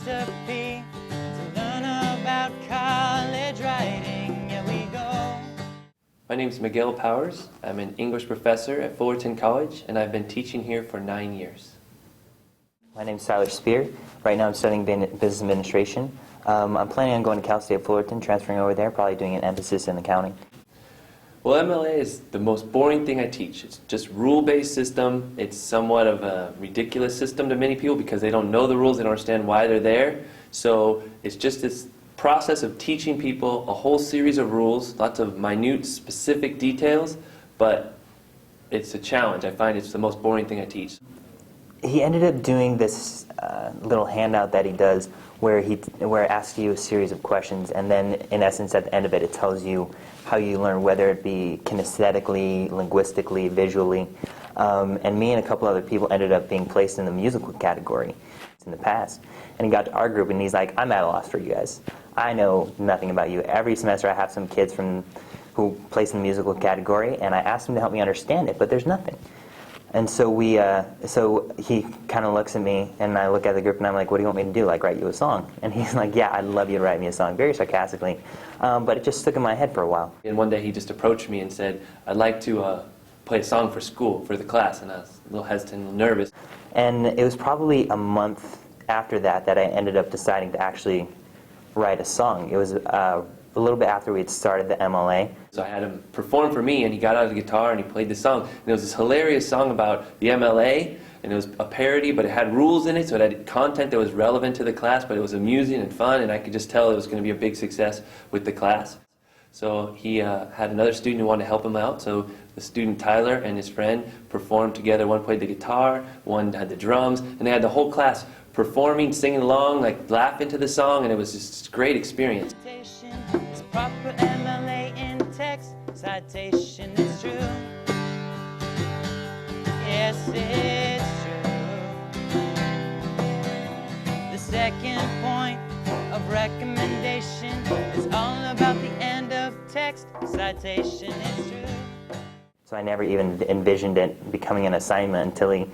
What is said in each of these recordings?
to be to learn about college writing. Here we go. My name is Miguel Powers. I'm an English professor at Fullerton College, and I've been teaching here for 9 years. My name is Tyler Speer. Right now I'm studying business administration. I'm planning on going to Cal State Fullerton, transferring over there, probably doing an emphasis in accounting. Well, MLA is the most boring thing I teach. It's just rule-based system. It's somewhat of a ridiculous system to many people because they don't know the rules, they don't understand why they're there. So it's just this process of teaching people a whole series of rules, lots of minute, specific details, but it's a challenge. I find it's the most boring thing I teach. He ended up doing this little handout that he does where it asks you a series of questions, and then in essence at the end of it, it tells you how you learn, whether it be kinesthetically, linguistically, visually. And me and a couple other people ended up being placed in the musical category in the past. And he got to our group and he's like, I'm at a loss for you guys. I know nothing about you. Every semester I have some kids who place in the musical category, and I asked him to help me understand it, but there's nothing. And so he kind of looks at me, and I look at the group, and I'm like, what do you want me to do, like write you a song? And he's like, yeah, I'd love you to write me a song, very sarcastically. But it just stuck in my head for a while. And one day he just approached me and said, I'd like to play a song for school, for the class, and I was a little hesitant, a little nervous. And it was probably a month after that I ended up deciding to actually write a song. It was a little bit after we had started the MLA. So I had him perform for me, and he got out of the guitar and he played the song. And it was this hilarious song about the MLA, and it was a parody, but it had rules in it, so it had content that was relevant to the class, but it was amusing and fun, and I could just tell it was going to be a big success with the class. So he had another student who wanted to help him out, so the student Tyler and his friend performed together. One played the guitar, one had the drums, and they had the whole class performing, singing along, like laughing to the song, and it was just a great experience. It's proper MLA in text citation, it's true. Yes, it's true. The second point of recommendation is all about the end of text citation, it's true. So I never even envisioned it becoming an assignment until he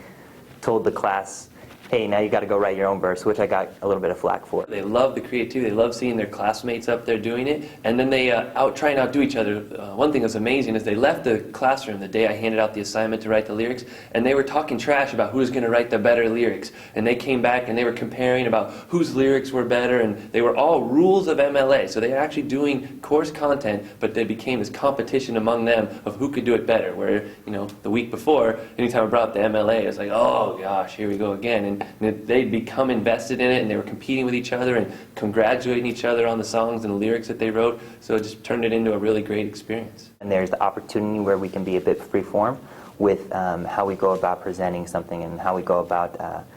told the class, hey, now you got to go write your own verse, which I got a little bit of flack for. They love the creativity, they love seeing their classmates up there doing it, and then they try and outdo each other. One thing that was amazing is they left the classroom the day I handed out the assignment to write the lyrics, and they were talking trash about who was going to write the better lyrics. And they came back and they were comparing about whose lyrics were better, and they were all rules of MLA. So they were actually doing course content, but they became this competition among them of who could do it better, where, you know, the week before, anytime I brought up the MLA, it was like, oh gosh, here we go again. And they'd become invested in it, and they were competing with each other and congratulating each other on the songs and the lyrics that they wrote, so it just turned it into a really great experience. And there's the opportunity where we can be a bit free-form with how we go about presenting something and how we go about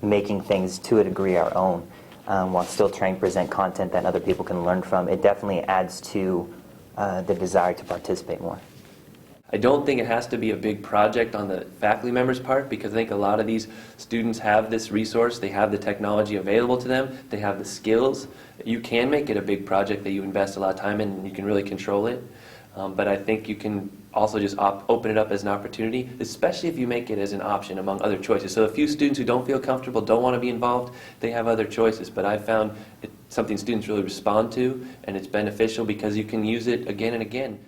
making things to a degree our own, while still trying to present content that other people can learn from. It definitely adds to the desire to participate more. I don't think it has to be a big project on the faculty members' part, because I think a lot of these students have this resource, they have the technology available to them, they have the skills. You can make it a big project that you invest a lot of time in and you can really control it. But I think you can also just open it up as an opportunity, especially if you make it as an option among other choices. So a few students who don't feel comfortable, don't want to be involved, they have other choices. But I found it's something students really respond to, and it's beneficial because you can use it again and again.